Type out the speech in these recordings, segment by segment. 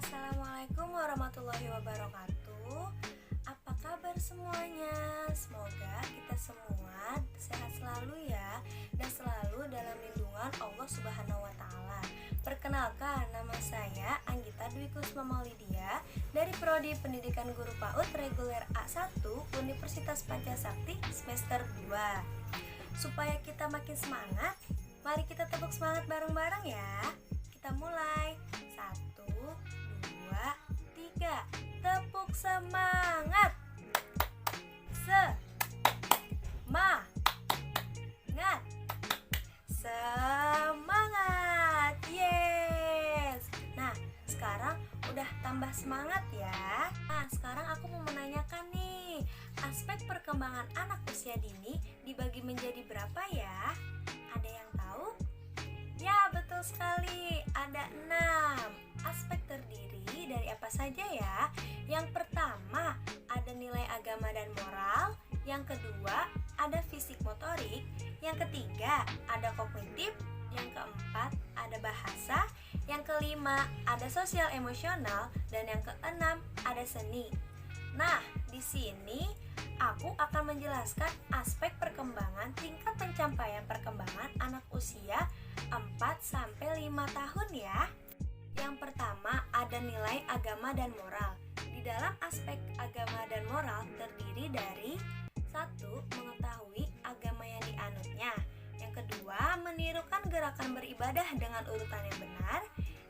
Assalamualaikum warahmatullahi wabarakatuh. Apa kabar semuanya? Semoga kita semua sehat selalu ya, dan selalu dalam lindungan Allah Subhanahu wa Ta'ala. Perkenalkan, nama saya Anggita Dwi Kusma Maulidia dari Prodi Pendidikan Guru PAUD Reguler A1 Universitas Pancasakti semester 2. Supaya kita makin semangat, mari kita tepuk semangat bareng-bareng ya. Kita mulai. 1, 2, 3. Tepuk semangat. Semangat. Semangat. Yes. Nah, sekarang udah tambah semangat ya. Nah, sekarang aku mau menanyakan nih, aspek perkembangan anak usia dini dibagi menjadi berapa ya? Ada yang tahu? Ya, betul sekali. Ada 6. Aspek terdiri dari apa saja ya? Yang pertama, ada nilai agama dan moral. Yang kedua, ada fisik motorik. Yang ketiga, ada kognitif. Yang keempat, ada bahasa. Yang kelima, ada sosial emosional. Dan yang keenam, ada seni. Nah, di sini aku akan menjelaskan aspek perkembangan tingkat pencapaian perkembangan anak usia 4-5 tahun ya. Yang pertama, ada nilai agama dan moral. Di dalam aspek agama dan moral terdiri dari 1. Mengetahui agama yang dianutnya. Yang kedua, menirukan gerakan beribadah dengan urutan yang benar.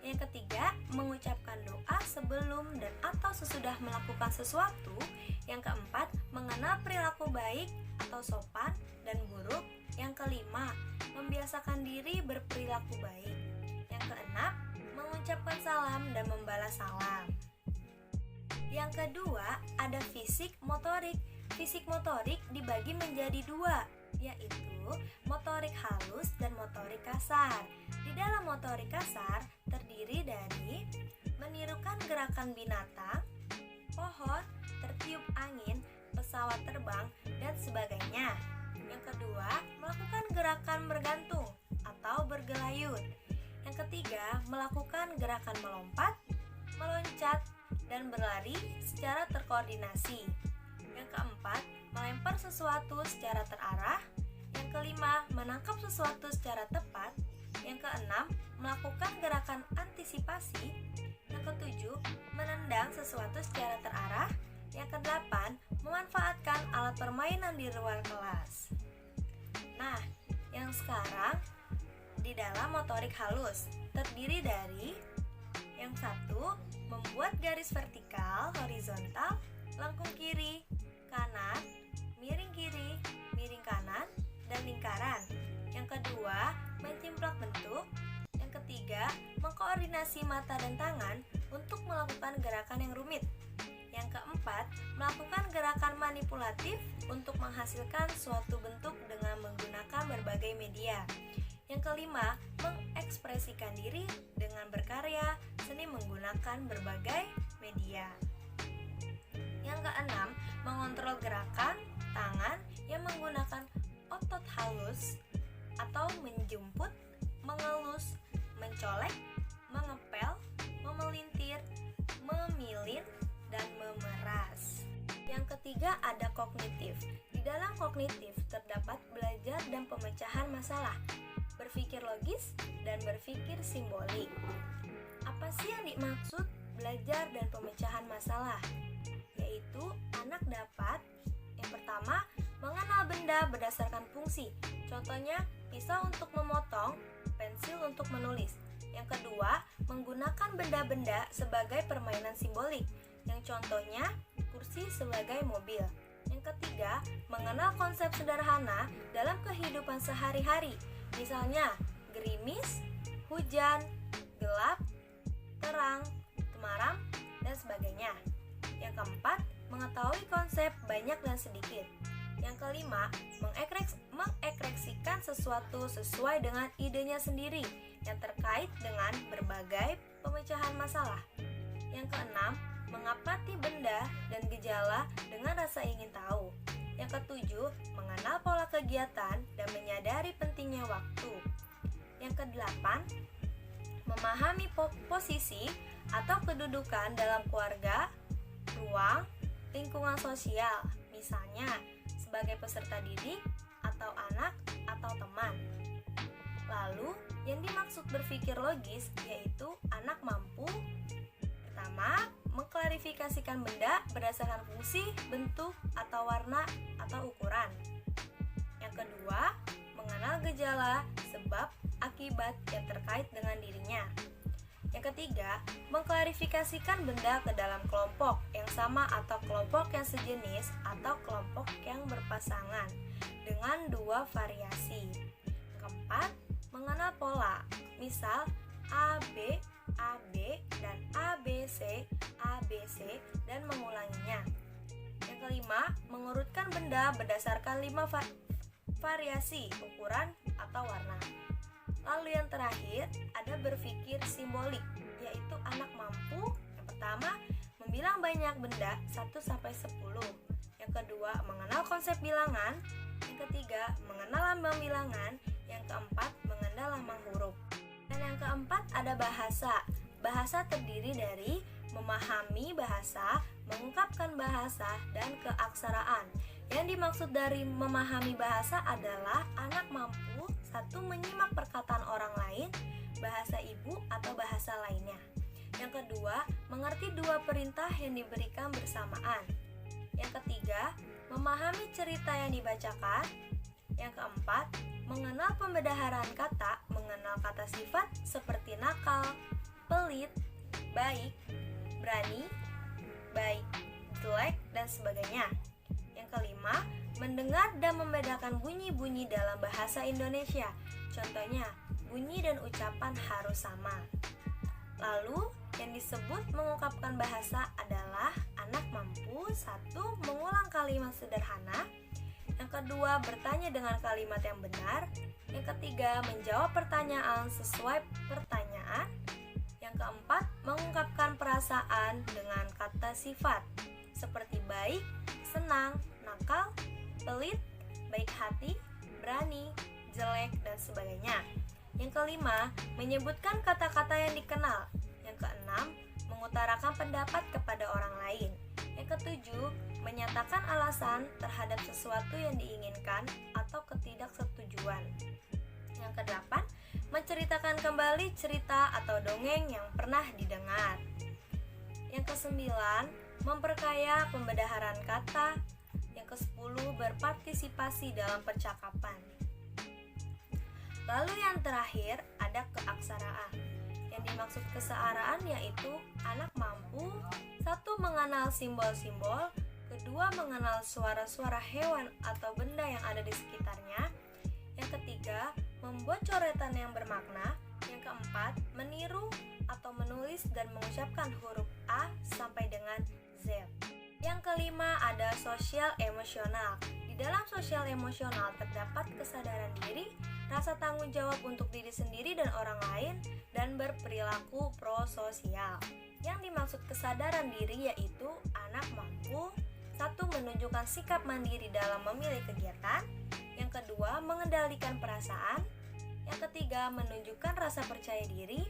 Yang ketiga, mengucapkan doa sebelum dan atau sesudah melakukan sesuatu. Yang keempat, mengenal perilaku baik atau sopan dan buruk. Yang kelima, membiasakan diri berperilaku baik. Yang keenam, mengucapkan salam dan membalas salam. Yang kedua, ada fisik motorik. Fisik motorik dibagi menjadi 2, yaitu motorik halus dan motorik kasar. Di dalam motorik kasar terdiri dari menirukan gerakan binatang, pohon, tertiup angin, pesawat terbang, dan sebagainya. Yang kedua, melakukan gerakan bergantung atau bergelayut. Yang ketiga, melakukan gerakan melompat, meloncat, dan berlari secara terkoordinasi. Yang keempat, melempar sesuatu secara terarah. Yang kelima, menangkap sesuatu secara tepat. Yang keenam, melakukan gerakan antisipasi. Yang ketujuh, menendang sesuatu secara terarah. Yang kedelapan, memanfaatkan alat permainan di luar kelas. Nah, yang sekarang di dalam motorik halus terdiri dari yang 1, membuat garis vertikal, horizontal, lengkung kiri, kanan, miring kiri, miring kanan, dan lingkaran. Yang kedua, mencimplak bentuk. Yang ketiga, mengkoordinasi mata dan tangan untuk melakukan gerakan yang rumit. Yang keempat, melakukan gerakan manipulatif untuk menghasilkan suatu bentuk dengan menggunakan berbagai media. Yang kelima, mengekspresikan diri dengan berkarya seni menggunakan berbagai media. Yang keenam, mengontrol gerakan tangan yang menggunakan otot halus atau menjemput, mengelus, mencolek, mengepel, memelintir, memilin, dan memeras. Yang ketiga, ada kognitif. Di dalam kognitif terdapat belajar dan pemecahan masalah, berpikir logis, dan berpikir simbolik. Apa sih yang dimaksud belajar dan pemecahan masalah? Yaitu anak dapat yang pertama, mengenal benda berdasarkan fungsi. Contohnya, pisau untuk memotong, pensil untuk menulis. Yang kedua, menggunakan benda-benda sebagai permainan simbolik. Yang contohnya, kursi sebagai mobil. Yang ketiga, mengenal konsep sederhana dalam kehidupan sehari-hari. Misalnya, gerimis, hujan, gelap, terang, temaram, dan sebagainya. Yang keempat, mengetahui konsep banyak dan sedikit. Yang kelima, mengekspresikan sesuatu sesuai dengan idenya sendiri yang terkait dengan berbagai pemecahan masalah. Yang keenam, mengamati benda dan gejala dengan rasa ingin tahu. Yang ketujuh, mengenal pola kegiatan dan menyadari pentingnya waktu. Yang kedelapan, memahami posisi atau kedudukan dalam keluarga, ruang, lingkungan sosial, misalnya sebagai peserta didik atau anak atau teman. Lalu, yang dimaksud berpikir logis yaitu anak mampu pertama, mengklarifikasikan benda berdasarkan fungsi, bentuk, atau warna atau ukuran. Yang kedua, mengenal gejala, sebab, akibat yang terkait dengan dirinya. Yang ketiga, mengklarifikasikan benda ke dalam kelompok yang sama atau kelompok yang sejenis atau kelompok yang berpasangan dengan dua variasi. Keempat, mengenal pola, misal AB, AB, dan ABC, ABC, dan mengulanginya. Yang kelima, mengurutkan benda berdasarkan 5 variasi, ukuran, atau warna. Lalu yang terakhir, ada berpikir simbolik, yaitu anak mampu, yang pertama, membilang banyak benda 1-10. Yang kedua, mengenal konsep bilangan. Yang ketiga, mengenal lambang bilangan. Yang keempat, mengenal lambang huruf. Dan yang keempat ada bahasa. Bahasa terdiri dari memahami bahasa, mengungkapkan bahasa, dan keaksaraan. Yang dimaksud dari memahami bahasa adalah anak mampu satu menyimak perkataan orang lain, bahasa ibu atau bahasa lainnya. Yang kedua, mengerti dua perintah yang diberikan bersamaan. Yang ketiga, memahami cerita yang dibacakan. Yang keempat, mengenal pembedaharan kata, mengenal kata sifat seperti nakal, pelit, baik, berani, baik, jelek, dan sebagainya. Yang kelima, mendengar dan membedakan bunyi-bunyi dalam bahasa Indonesia. Contohnya, bunyi dan ucapan harus sama. Lalu, yang disebut mengungkapkan bahasa adalah anak mampu satu, mengulang kalimat sederhana. Yang kedua, bertanya dengan kalimat yang benar. Yang ketiga, menjawab pertanyaan sesuai pertanyaan. Yang keempat, mengungkapkan perasaan dengan kata sifat seperti baik, senang, nakal, pelit, baik hati, berani, jelek, dan sebagainya. Yang kelima, menyebutkan kata-kata yang dikenal. Yang keenam, mengutarakan pendapat kepada orang lain. Yang ketujuh, menyatakan alasan terhadap sesuatu yang diinginkan atau ketidaksetujuan. Yang kedelapan, menceritakan kembali cerita atau dongeng yang pernah didengar. Yang kesembilan, memperkaya pembedaharan kata. Yang kesepuluh, berpartisipasi dalam percakapan. Lalu yang terakhir, ada keaksaraan. Yang dimaksud kesearaan yaitu anak mampu satu, mengenal simbol-simbol. Kedua, mengenal suara-suara hewan atau benda yang ada di sekitarnya. Yang ketiga, membuat coretan yang bermakna. Yang keempat, meniru atau menulis dan mengucapkan huruf A sampai dengan Z. Yang kelima, ada sosial emosional. Di dalam sosial emosional terdapat kesadaran diri, rasa tanggung jawab untuk diri sendiri dan orang lain, dan berperilaku prososial. Yang dimaksud kesadaran diri yaitu anak mampu satu, menunjukkan sikap mandiri dalam memilih kegiatan. Yang kedua, mengendalikan perasaan. Yang ketiga, menunjukkan rasa percaya diri.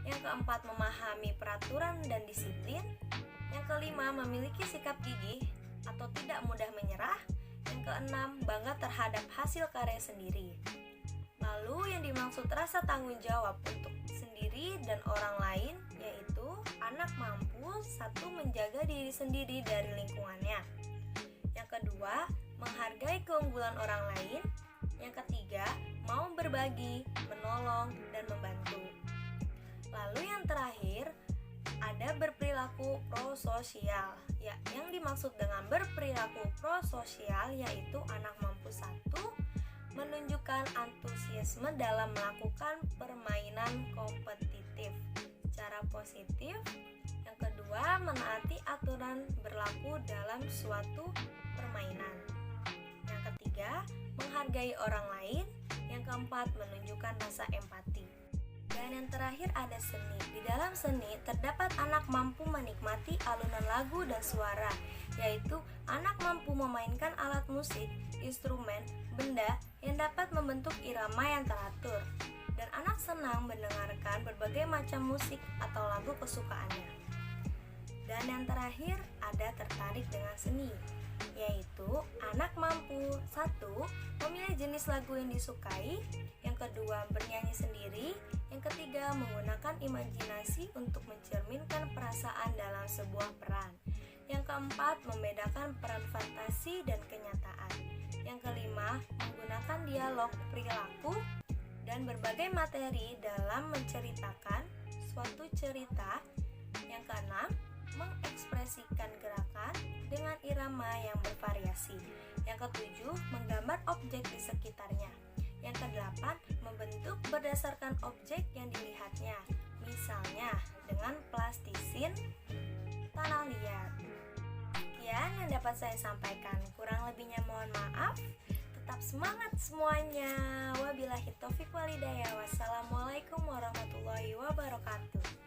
Yang keempat, memahami peraturan dan disiplin. Yang kelima, memiliki sikap gigih atau tidak mudah menyerah. Yang keenam, bangga terhadap hasil karya sendiri. Lalu yang dimaksud rasa tanggung jawab untuk sendiri dan orang lain yaitu anak mampu satu, menjaga diri sendiri dari lingkungannya. Yang kedua, menghargai keunggulan orang lain. Yang ketiga, mau berbagi, menolong, dan membantu. Lalu yang terakhir, ada berperilaku prososial. Ya, yang dimaksud dengan berperilaku prososial yaitu anak mampu satu, menunjukkan antusiasme dalam melakukan permainan kompetitif secara positif. Yang kedua, menaati aturan berlaku dalam suatu permainan. Yang ketiga, menghargai orang lain. Yang keempat, menunjukkan rasa empati. Dan yang terakhir ada seni. Di dalam seni terdapat anak mampu menikmati alunan lagu dan suara, yaitu anak mampu memainkan alat musik, instrumen, benda yang dapat membentuk irama yang teratur. dan anak senang mendengarkan berbagai macam musik atau lagu kesukaannya. Dan yang terakhir, ada tertarik dengan seni, yaitu anak mampu satu, memilih jenis lagu yang disukai, yang kedua bernyanyi sendiri, yang ketiga menggunakan imajinasi untuk mencerminkan perasaan dalam sebuah peran, yang keempat membedakan peran fantasi dan kenyataan, yang kelima menggunakan dialog perilaku dan berbagai materi dalam menceritakan suatu cerita, yang keenam mengekspresikan gerakan dengan irama yang bervariasi, yang ketujuh menggambar objek di sekitarnya, yang kedelapan membentuk berdasarkan objek yang dilihatnya, misalnya dengan plastisin tanah liat. Sekian yang dapat saya sampaikan, kurang lebihnya mohon maaf. Tetap semangat semuanya. Wabillahi taufiq walhidayah. Wassalamualaikum warahmatullahi wabarakatuh.